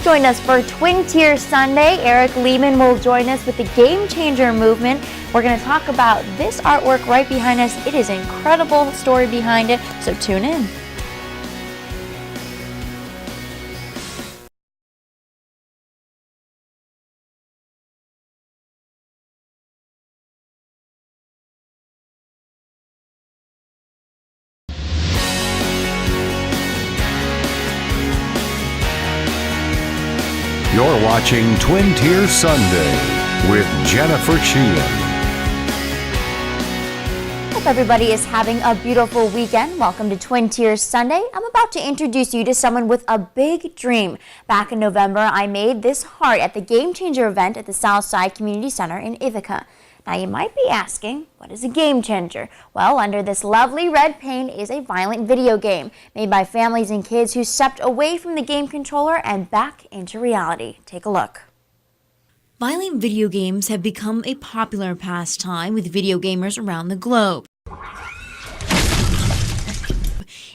Join us for Twin Tier Sunday. Eric Lehman will join us with the Game Changer movement. We're going to talk about this artwork right behind us. It is an incredible story behind it, so tune in. You're watching Twin Tier Sunday with Jennifer Sheahen. Hope everybody is having a beautiful weekend. Welcome to Twin Tier Sunday. I'm about to introduce you to someone with a big dream. Back in November, I made this heart at the Game Changer event at the Southside Community Center in Ithaca. Now you might be asking, what is a game changer? Well, under this lovely red paint is a violent video game made by families and kids who stepped away from the game controller and back into reality. Take a look. Violent video games have become a popular pastime with video gamers around the globe.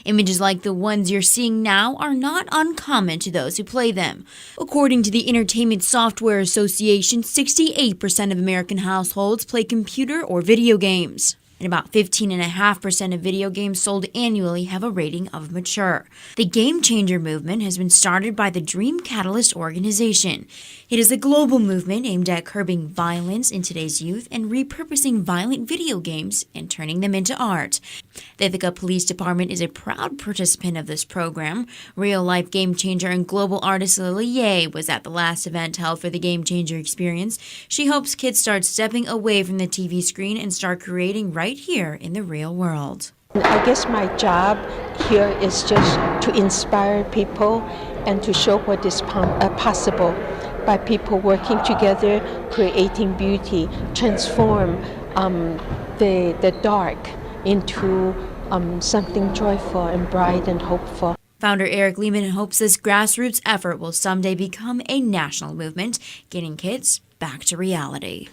Images like the ones you're seeing now are not uncommon to those who play them. According to the Entertainment Software Association, 68% of American households play computer or video games. And about 15.5% of video games sold annually have a rating of mature. The Game Changer movement has been started by the Dream Catalyst organization. It is a global movement aimed at curbing violence in today's youth and repurposing violent video games and turning them into art. The Ithaca Police Department is a proud participant of this program. Real-life game changer and global artist Lily Ye was at the last event held for the Game Changer experience. She hopes kids start stepping away from the TV screen and start creating right here in the real world. I guess my job here is just to inspire people and to show what is possible by people working together, creating beauty, transform the dark into something joyful and bright and hopeful. Founder Eric Lehman hopes this grassroots effort will someday become a national movement, getting kids back to reality.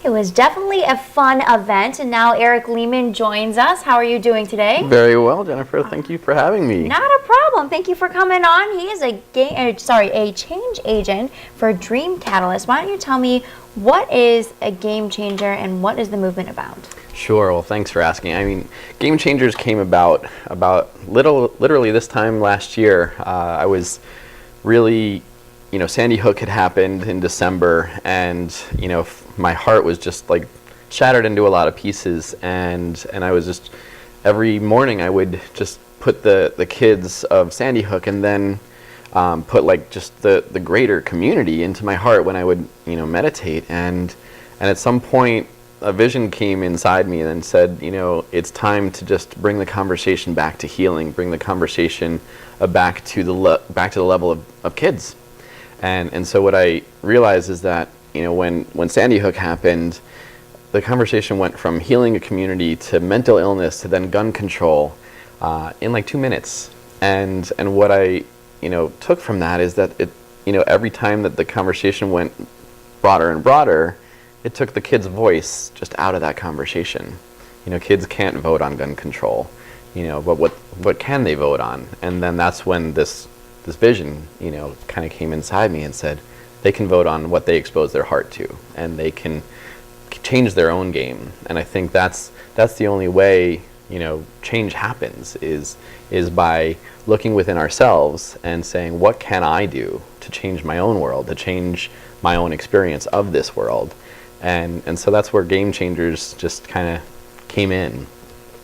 It was definitely a fun event, and now Eric Lehman joins us. How are you doing today? Very well, Jennifer. Thank you for having me. Not a problem. Thank you for coming on. He is a change agent for Dream Catalyst. Why don't you tell me what is a game changer and what is the movement about? Sure. Well, thanks for asking. I mean, Game Changers came about literally this time last year. I was really, Sandy Hook had happened in December, and my heart was just like shattered into a lot of pieces, and I was just, every morning I would just put the kids of Sandy Hook and then put like just the greater community into my heart when I would meditate, and at some point a vision came inside me and said, it's time to just bring the conversation back to healing, bring the conversation back to the level of kids. And so what I realized is that when Sandy Hook happened, the conversation went from healing a community to mental illness to then gun control in like 2 minutes. And what I took from that is that every time that the conversation went broader and broader, it took the kid's voice just out of that conversation. Kids can't vote on gun control, but what can they vote on? And then that's when this vision, kind of came inside me and said, they can vote on what they expose their heart to, and they can change their own game. And I think that's the only way, change happens is by looking within ourselves and saying, what can I do to change my own world, to change my own experience of this world? And so that's where Game Changers just kind of came in.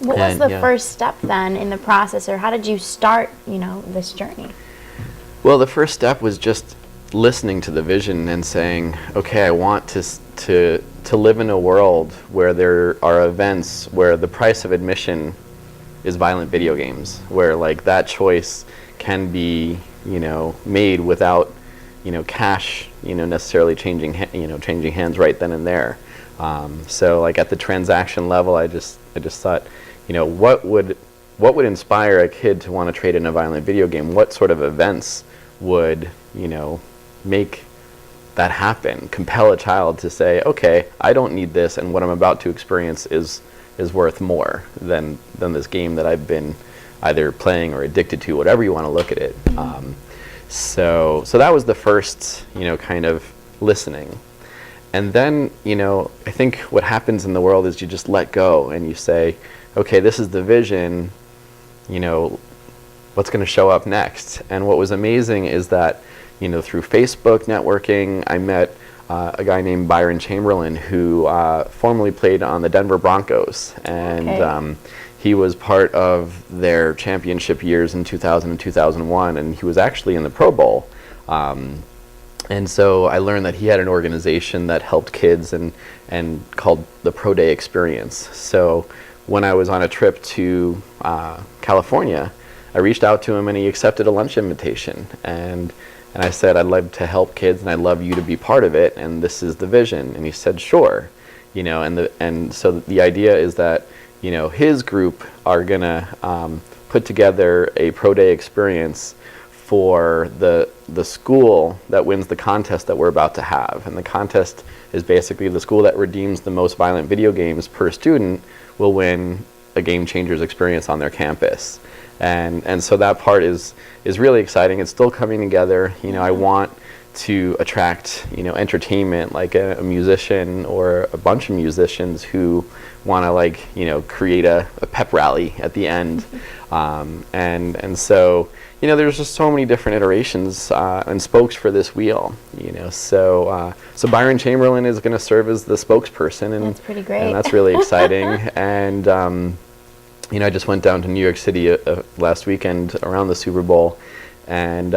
What was the first step then in the process, or how did you start, this journey? Well, the first step was just listening to the vision and saying, okay, I want to live in a world where there are events where the price of admission is violent video games, where like that choice can be, made without, cash, necessarily changing hands right then and there. So like at the transaction level, I just thought, what would inspire a kid to want to trade in a violent video game? What sort of events would, make that happen, compel a child to say, okay, I don't need this, and what I'm about to experience is worth more than this game that I've been either playing or addicted to, whatever you want to look at it. So that was the first, kind of listening. And then, I think what happens in the world is you just let go and you say, okay, this is the vision, what's going to show up next? And what was amazing is that, through Facebook networking, I met a guy named Byron Chamberlain who formerly played on the Denver Broncos. And he was part of their championship years in 2000 and 2001, and he was actually in the Pro Bowl. And so I learned that he had an organization that helped kids and called the Pro Day Experience. So when I was on a trip to California, I reached out to him and he accepted a lunch invitation. And I said, I'd love to help kids and I'd love you to be part of it, and this is the vision. And he said, sure. And so the idea is that, his group are gonna put together a Pro Day experience for the school that wins the contest that we're about to have. And the contest is basically the school that redeems the most violent video games per student will win a Game Changers experience on their campus. And so that part is really exciting. It's still coming together. I want to attract, entertainment, like a musician or a bunch of musicians who want to create a pep rally at the end. And so, there's just so many different iterations and spokes for this wheel, So Byron Chamberlain is going to serve as the spokesperson. And that's pretty great. And that's really exciting. And, I just went down to New York City last weekend around the Super Bowl, and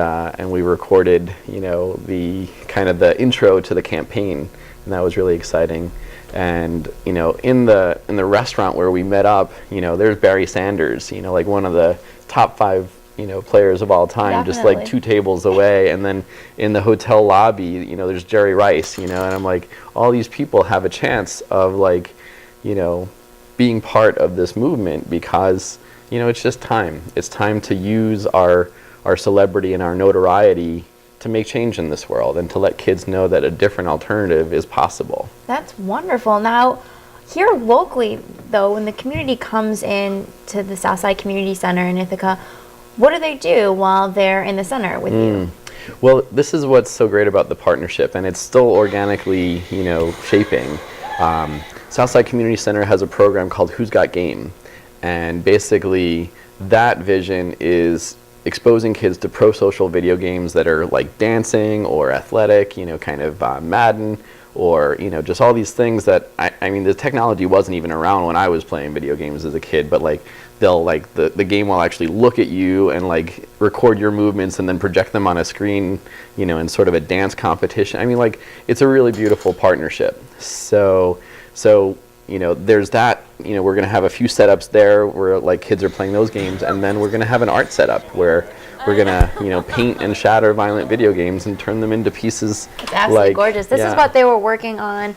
we recorded, the kind of the intro to the campaign, and that was really exciting. And in the restaurant where we met up, there's Barry Sanders, like one of the top 5 players of all time. Definitely. Just like 2 tables away. And then in the hotel lobby, there's Jerry Rice, and I'm like, all these people have a chance of being part of this movement because it's just time. It's time to use our celebrity and our notoriety to make change in this world and to let kids know that a different alternative is possible. That's wonderful. Now, here locally, though, when the community comes in to the Southside Community Center in Ithaca, what do they do while they're in the center with you? Well, this is what's so great about the partnership, and it's still organically, shaping. Southside Community Center has a program called Who's Got Game, and basically that vision is exposing kids to pro-social video games that are like dancing or athletic, kind of Madden, or just all these things that I mean the technology wasn't even around when I was playing video games as a kid, but they'll the game will actually look at you and record your movements and then project them on a screen, in sort of a dance competition. I mean, it's a really beautiful partnership. So there's that, we're going to have a few setups there where kids are playing those games, and then we're going to have an art setup where we're going to, paint and shatter violent video games and turn them into pieces. It's absolutely gorgeous. This is what they were working on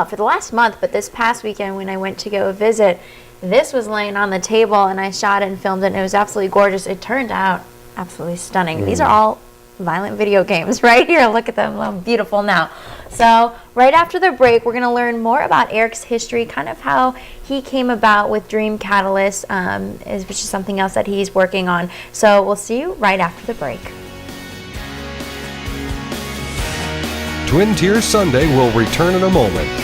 for the last month, but this past weekend when I went to go visit, this was laying on the table and I shot it and filmed it, and it was absolutely gorgeous. It turned out absolutely stunning. These are all violent video games right here. Look at them, look beautiful now. So right after the break, we're going to learn more about Eric's history, kind of how he came about with Dream Catalyst, which is something else that he's working on. So we'll see you right after the break. Twin Tier Sunday will return in a moment.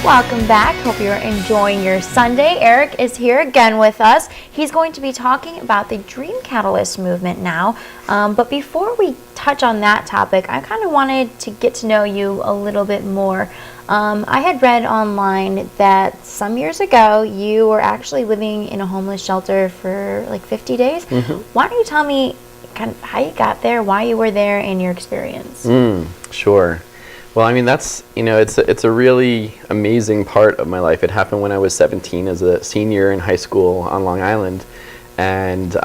Welcome back. Hope you're enjoying your Sunday. Eric is here again with us. He's going to be talking about the Dream Catalyst movement now. But before we touch on that topic, I kind of wanted to get to know you a little bit more. I had read online that some years ago you were actually living in a homeless shelter for 50 days. Why don't you tell me kind of how you got there, why you were there, and your experience? Sure. Well, I mean, that's, it's a really amazing part of my life. It happened when I was 17 as a senior in high school on Long Island. And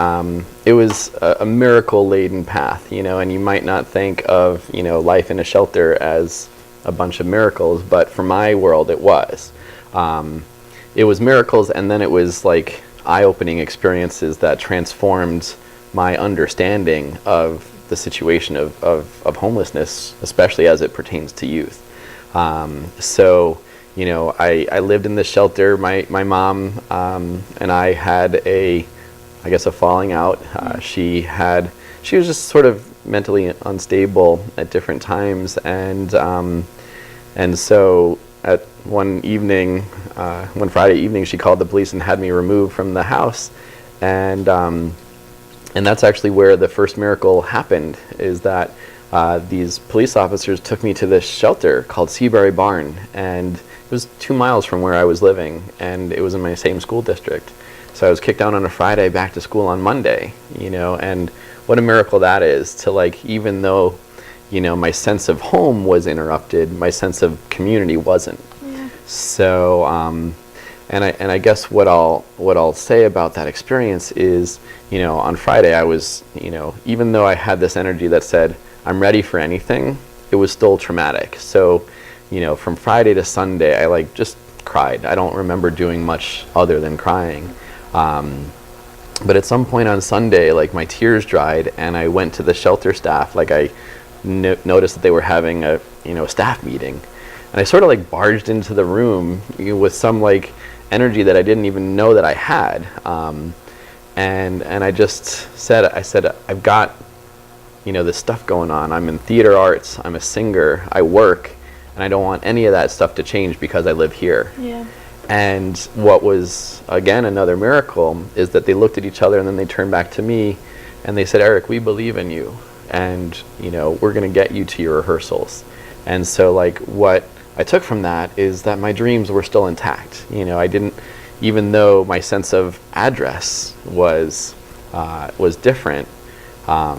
it was a miracle-laden path, and you might not think of, life in a shelter as a bunch of miracles, but for my world, it was. It was miracles, and then it was eye-opening experiences that transformed my understanding of the situation of homelessness, especially as it pertains to youth. So, you know, I lived in this shelter. My mom and I had I guess a falling out. She was just sort of mentally unstable at different times, and so at one Friday evening, she called the police and had me removed from the house, and that's actually where the first miracle happened. Is that these police officers took me to this shelter called Seabury Barn, and it was 2 miles from where I was living, and it was in my same school district. So I was kicked out on a Friday, back to school on Monday, you know, and what a miracle that is, to, like, even though, you know, my sense of home was interrupted, my sense of community wasn't. Yeah. So, and I guess what I'll say about that experience is, you know, on Friday I was, you know, even though I had this energy that said, I'm ready for anything, it was still traumatic. So, you know, from Friday to Sunday, I, like, just cried. I don't remember doing much other than crying. But at some point on Sunday, like, my tears dried, and I went to the shelter staff. Like, I noticed that they were having a staff meeting, and I sort of, like, barged into the room, you know, with some, like, energy that I didn't even know that I had. And I just said, I've got, you know, this stuff going on. I'm in theater arts. I'm a singer. I work, and I don't want any of that stuff to change because I live here. Yeah. And what was, again, another miracle is that they looked at each other and then they turned back to me and they said, Eric, we believe in you, and, you know, we're going to get you to your rehearsals. And so, like, what I took from that is that my dreams were still intact. You know, I didn't, even though my sense of address was different, I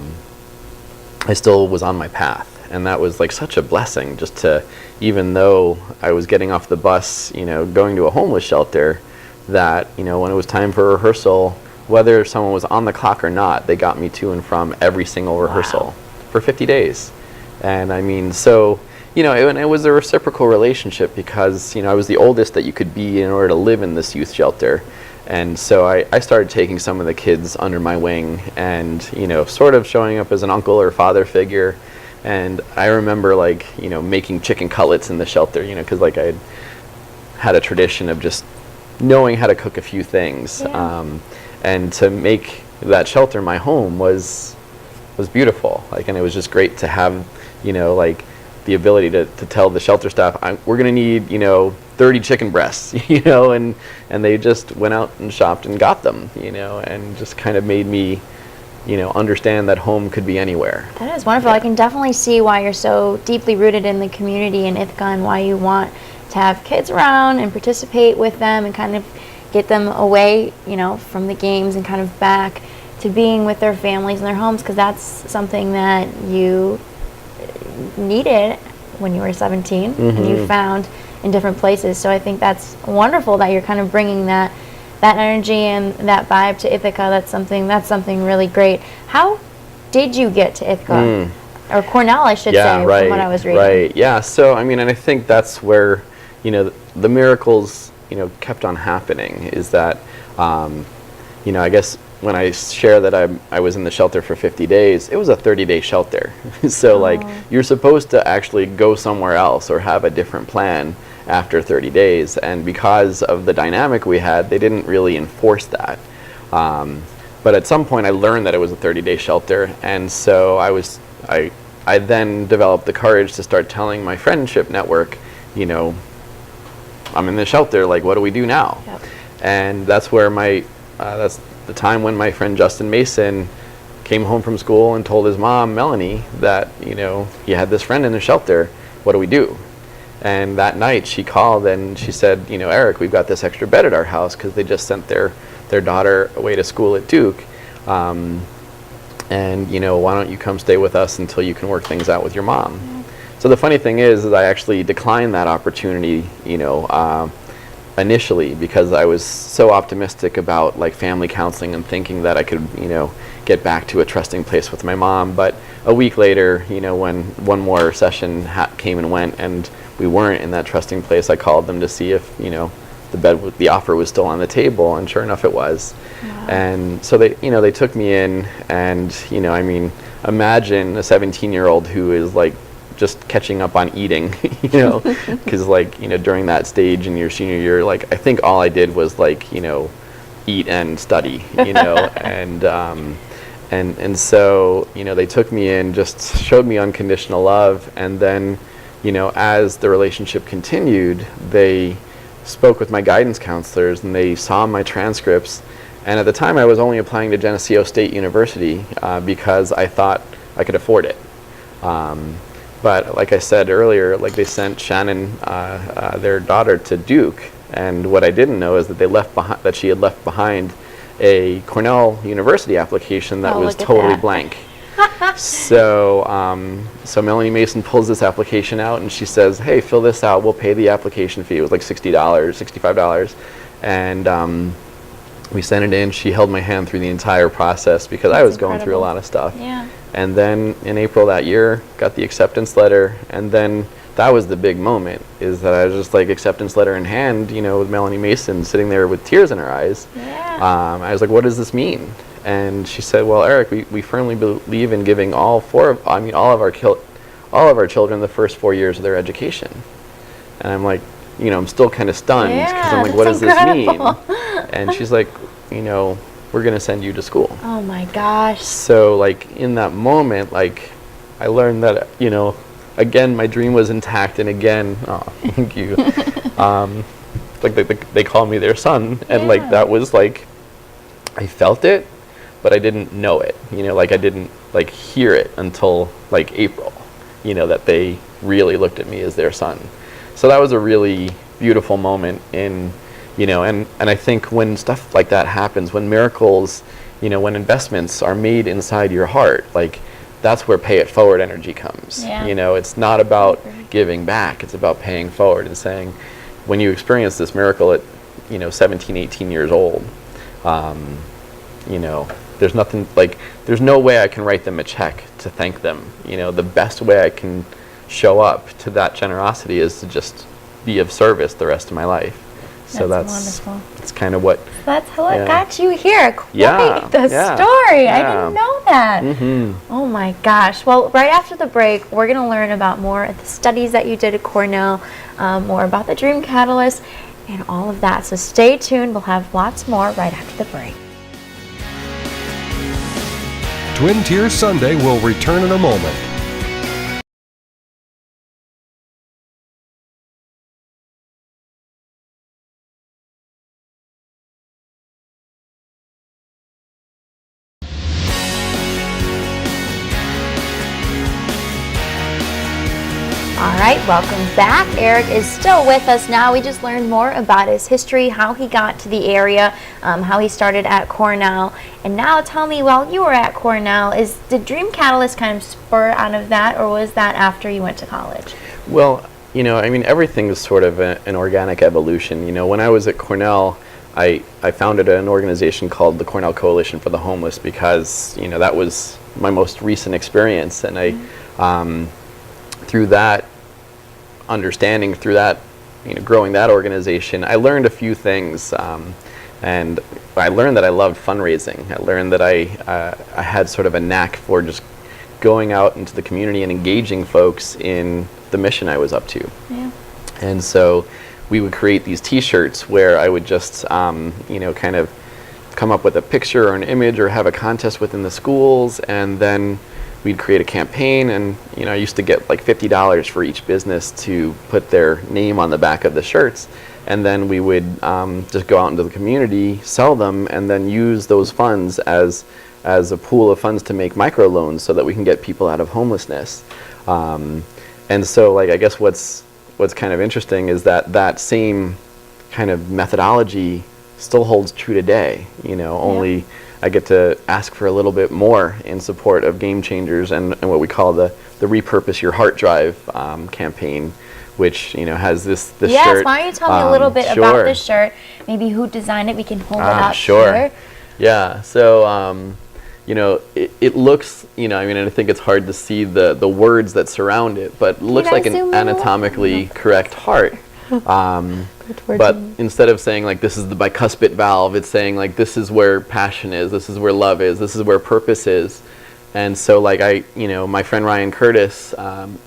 still was on my path. And that was, like, such a blessing, just to, even though I was getting off the bus, you know, going to a homeless shelter, that, you know, when it was time for rehearsal, whether someone was on the clock or not, they got me to and from every single rehearsal for 50 days. And I mean, so, you know, it was a reciprocal relationship, because, you know, I was the oldest that you could be in order to live in this youth shelter. And so I started taking some of the kids under my wing and, you know, sort of showing up as an uncle or father figure. And I remember, like, you know, making chicken cutlets in the shelter, you know, because, like, I had a tradition of just knowing how to cook a few things. Yeah. And to make that shelter my home was beautiful. Like, and it was just great to have, you know, like, the ability to tell the shelter staff, we're going to need, you know, 30 chicken breasts, you know, and they just went out and shopped and got them, you know, and just kind of made me, you know, understand that home could be anywhere. That is wonderful. Yeah. I can definitely see why you're so deeply rooted in the community in Ithaca, and why you want to have kids around and participate with them and kind of get them away, you know, from the games and kind of back to being with their families and their homes, because that's something that you needed when you were 17 and you found in different places. So I think that's wonderful that you're kind of bringing that energy and that vibe to Ithaca. That's something really great. How did you get to Ithaca? Or Cornell, I should say, from what I was reading. Right, yeah. So, I mean, and I think that's where, you know, the miracles, you know, kept on happening, is that, you know, I guess when I share that I was in the shelter for 50 days, it was a 30-day shelter. So, like, you're supposed to actually go somewhere else or have a different plan after 30 days. And because of the dynamic we had, they didn't really enforce that. But at some point I learned that it was a 30-day shelter. And so I then developed the courage to start telling my friendship network, you know, I'm in the shelter, like, what do we do now? Yep. And that's where that's the time when my friend Justin Mason came home from school and told his mom, Melanie, that, you know, he had this friend in the shelter, what do we do? And that night she called and she said, you know, Eric, we've got this extra bed at our house because they just sent their daughter away to school at Duke. And, you know, why don't you come stay with us until you can work things out with your mom? Yeah. So the funny thing is I actually declined that opportunity, you know, initially, because I was so optimistic about, like, family counseling and thinking that I could, you know, get back to a trusting place with my mom. But a week later, you know, when one more session came and went and we weren't in that trusting place, I called them to see if, you know, the offer was still on the table, and sure enough, it was. Wow. And so they took me in, and I mean, imagine a 17-year-old who is like just catching up on eating, because during that stage in your senior year, like I think all I did was like eat and study, and so they took me in, just showed me unconditional love, and then as the relationship continued, they spoke with my guidance counselors and they saw my transcripts. And at the time, I was only applying to Geneseo State University because I thought I could afford it. But like I said earlier, like they sent Shannon, their daughter, to Duke, and what I didn't know is that that she had left behind a Cornell University application that was totally blank. So Melanie Mason pulls this application out and she says, "Hey, fill this out. We'll pay the application fee." It was like $60, $65, and we sent it in. She held my hand through the entire process because I was going through a lot of stuff. Yeah. And then in April that year, got the acceptance letter, and then that was the big moment, is that I was just like acceptance letter in hand, with Melanie Mason sitting there with tears in her eyes. Yeah. I was like, "What does this mean?" And she said, "Well, Eric, we firmly believe in giving all of our children the first 4 years of their education." And I'm like, I'm still kind of stunned because I'm like, "What does this mean?" And she's like, "We're going to send you to school." Oh my gosh. So like in that moment, like I learned that, again, my dream was intact, and again, oh, thank you. Like they call me their son, and like that was like, I felt it, but I didn't know it, like I didn't like hear it until like April, that they really looked at me as their son. So that was a really beautiful moment and I think when stuff like that happens, when miracles, when investments are made inside your heart, like that's where pay it forward energy comes. Yeah. It's not about giving back, it's about paying forward and saying, when you experience this miracle at, 17, 18 years old, there's nothing like, there's no way I can write them a check to thank them. The best way I can show up to that generosity is to just be of service the rest of my life. So that's wonderful. That's kind of what. That's how it got you here. Quite the story. Yeah. I didn't know that. Mm-hmm. Oh my gosh. Well, right after the break, we're going to learn about more of the studies that you did at Cornell, more about the Dream Catalyst, and all of that. So stay tuned. We'll have lots more right after the break. Twin Tier Sunday will return in a moment. All right, welcome back. Eric is still with us now. We just learned more about his history, how he got to the area, how he started at Cornell. And now tell me, while you were at Cornell, did Dream Catalyst kind of spur out of that, or was that after you went to college? Well, everything is sort of an organic evolution. When I was at Cornell, I founded an organization called the Cornell Coalition for the Homeless because, that was my most recent experience. And I, through that understanding, through that, growing that organization, I learned a few things. And I learned that I loved fundraising. I learned that I had sort of a knack for just going out into the community and engaging folks in the mission I was up to. Yeah. And so we would create these T-shirts where I would just, kind of come up with a picture or an image or have a contest within the schools, and then we'd create a campaign, and I used to get like $50 for each business to put their name on the back of the shirts, and then we would just go out into the community, sell them, and then use those funds as a pool of funds to make microloans so that we can get people out of homelessness. And so, like, I guess what's kind of interesting is that same kind of methodology still holds true today. Only I get to ask for a little bit more in support of Game Changers and what we call the Repurpose Your Heart Drive campaign, which has this shirt. Yes, why don't you tell me a little bit about this shirt? Maybe who designed it? We can hold it up here. Yeah. So it looks, I think it's hard to see the words that surround it, but it looks like an anatomically correct heart. But instead of saying like this is the bicuspid valve, it's saying like this is where passion is, this is where love is, this is where purpose is. And so like my friend Ryan Curtis,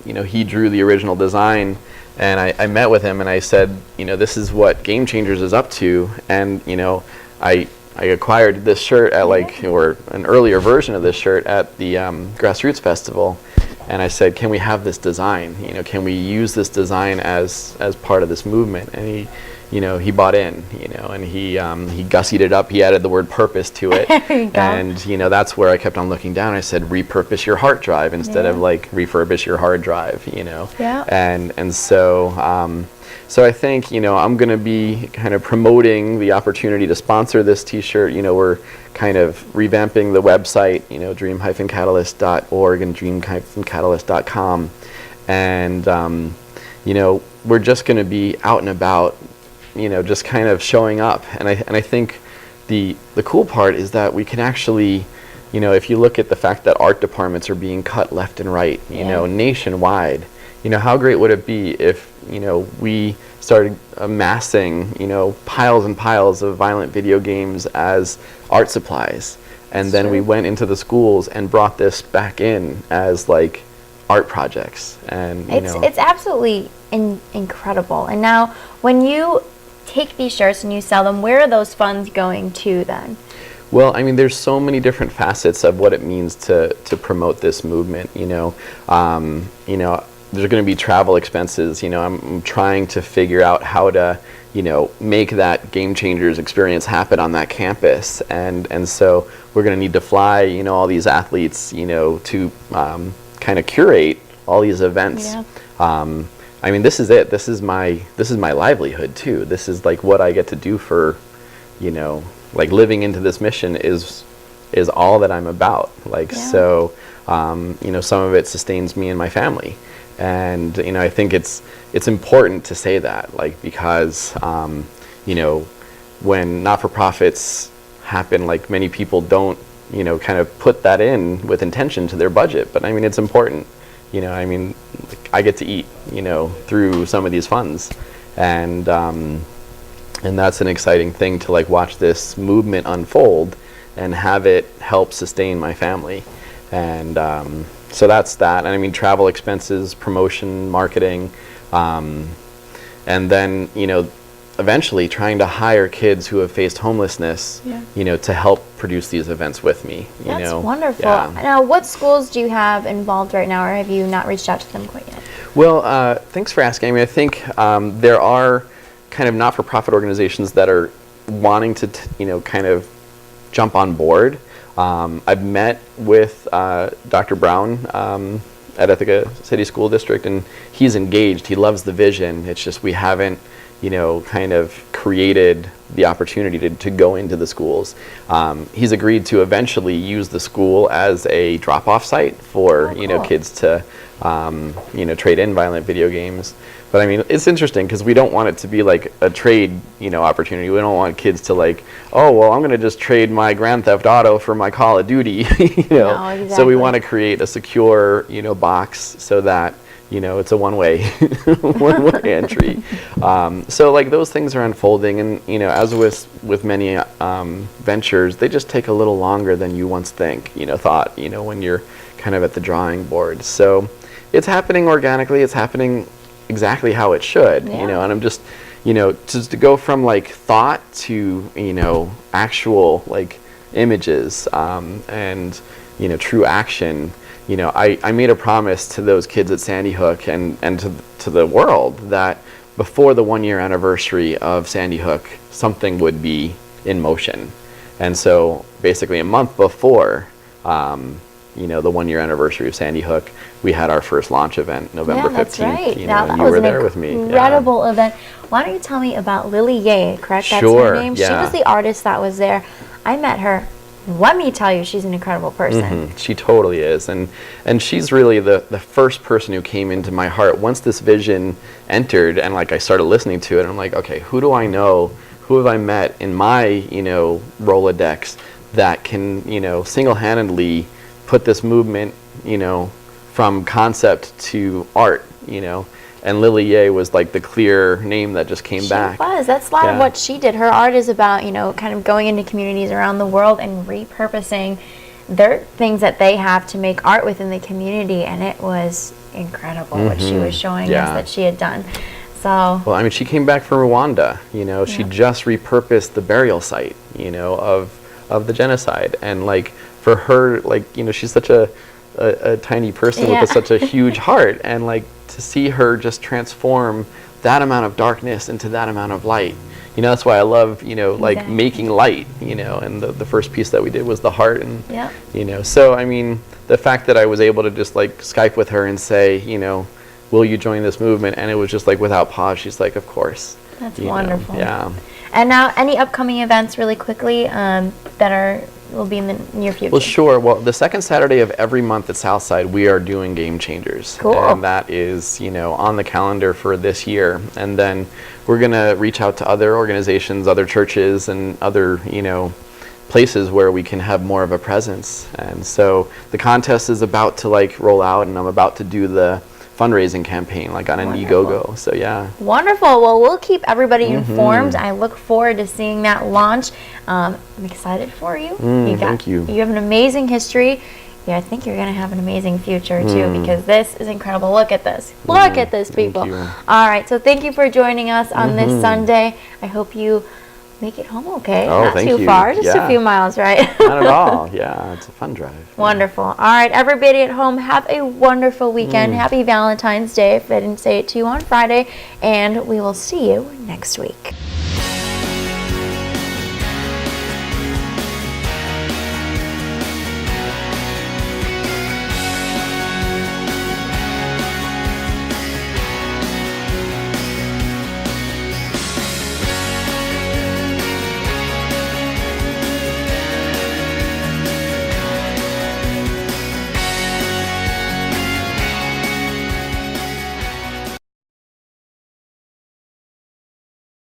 he drew the original design, and I met with him and I said, this is what Game Changers is up to. And I acquired this shirt at or an earlier version of this shirt at the Grassroots Festival. And I said, can we have this design? Can we use this design as part of this movement? And he bought in, and he gussied it up. He added the word purpose to it. And that's where I kept on looking down. I said, repurpose your hard drive instead of like refurbish your hard drive, Yeah. And so I think, I'm going to be kind of promoting the opportunity to sponsor this T-shirt. We're kind of revamping the website, dream-catalyst.org and dream-catalyst.com. And, we're just going to be out and about, just kind of showing up. And I think the cool part is that we can actually, if you look at the fact that art departments are being cut left and right, nationwide, how great would it be if, we started amassing, piles and piles of violent video games as art supplies. And then we went into the schools and brought this back in as like art projects. And it's absolutely incredible. And now when you take these shirts and you sell them, where are those funds going to then? Well, there's so many different facets of what it means to promote this movement. There's going to be travel expenses. I'm trying to figure out how to, make that Game Changers experience happen on that campus. And so we're going to need to fly, all these athletes, to kind of curate all these events. Yeah. This is it. This is my livelihood too. This is like what I get to do for, like living into this mission is all that I'm about. So, some of it sustains me and my family. And I think it's important to say that, because when not-for-profits happen, many people don't kind of put that in with intention to their budget. But it's important. I get to eat through some of these funds, and that's an exciting thing to watch this movement unfold and have it help sustain my family. And so that's that. And travel expenses, promotion, marketing, and then, eventually trying to hire kids who have faced homelessness, to help produce these events with me. That's wonderful. Yeah. Now, what schools do you have involved right now, or have you not reached out to them quite yet? Well, thanks for asking. I think there are kind of not-for-profit organizations that are wanting to, kind of jump on board. I've met with Dr. Brown at Ithaca City School District, and he's engaged. He loves the vision. It's just we haven't, kind of created the opportunity to go into the schools. He's agreed to eventually use the school as a drop-off site for, cool. Kids to, trade in violent video games. But it's interesting because we don't want it to be like a trade, opportunity. We don't want kids to oh, well, I'm going to just trade my Grand Theft Auto for my Call of Duty, No, exactly. So we want to create a secure, box so that, it's a one-way, one-way entry. So those things are unfolding, and as with many ventures, they just take a little longer than you once thought, when you're kind of at the drawing board. So it's happening organically. It's happening exactly how it should, and I'm just, just to go from thought to, actual images, and, true action. I made a promise to those kids at Sandy Hook and to the world that before the 1-year anniversary of Sandy Hook, something would be in motion. And so basically a month before, the 1-year anniversary of Sandy Hook, we had our first launch event, November 15th. That's right. You were there with me. Incredible event. Why don't you tell me about Lily Ye, correct? That's Sure, her name. yeah. She was the artist that was there. I met her. Let me tell you, she's an incredible person. Mm-hmm. She totally is. And she's really the first person who came into my heart. Once this vision entered and I started listening to it, I'm like, okay, who do I know? Who have I met in my, Rolodex that can, single-handedly put this movement, from concept to art, and Lily Ye was like the clear name that just came back. She was. That's a lot of Yeah. what she did. Her art is about, kind of going into communities around the world and repurposing their things that they have to make art within the community, and it was incredible what she was showing us Yeah. that she had done. So Well, I mean, she came back from Rwanda. She just repurposed the burial site, of the genocide, and like for her, like she's such a tiny person Yeah. with such a huge heart, and like to see her just transform that amount of darkness into that amount of light. That's why I love like Exactly. making light. And the first piece that we did was the heart, and Yep. so I mean, the fact that I was able to just like Skype with her and say, will you join this movement? And it was just like without pause, she's like, of course. That's you know, wonderful. Yeah. And now, any upcoming events really quickly that will be in the near future? Well, sure. Well, the second Saturday of every month at Southside, we are doing Game Changers. Cool. And that is, on the calendar for this year. And then we're going to reach out to other organizations, other churches, and other, places where we can have more of a presence. And so the contest is about to like roll out, and I'm about to do the fundraising campaign like on an Indiegogo. So yeah. Wonderful. Well, we'll keep everybody Mm-hmm. informed. I look forward to seeing that launch. I'm excited for you. Thank you. You have an amazing history. Yeah, I think you're going to have an amazing future too, because this is incredible. Look at this. Look at this, people. you. All right. So thank you for joining us on this Sunday. I hope you make it home okay. Oh, Not thank too you. far, just a Yeah. few miles, right? Not at all. Yeah, it's a fun drive. Wonderful. All right, everybody at home, have a wonderful weekend. Happy Valentine's Day, if I didn't say it to you on Friday, and we will see you next week.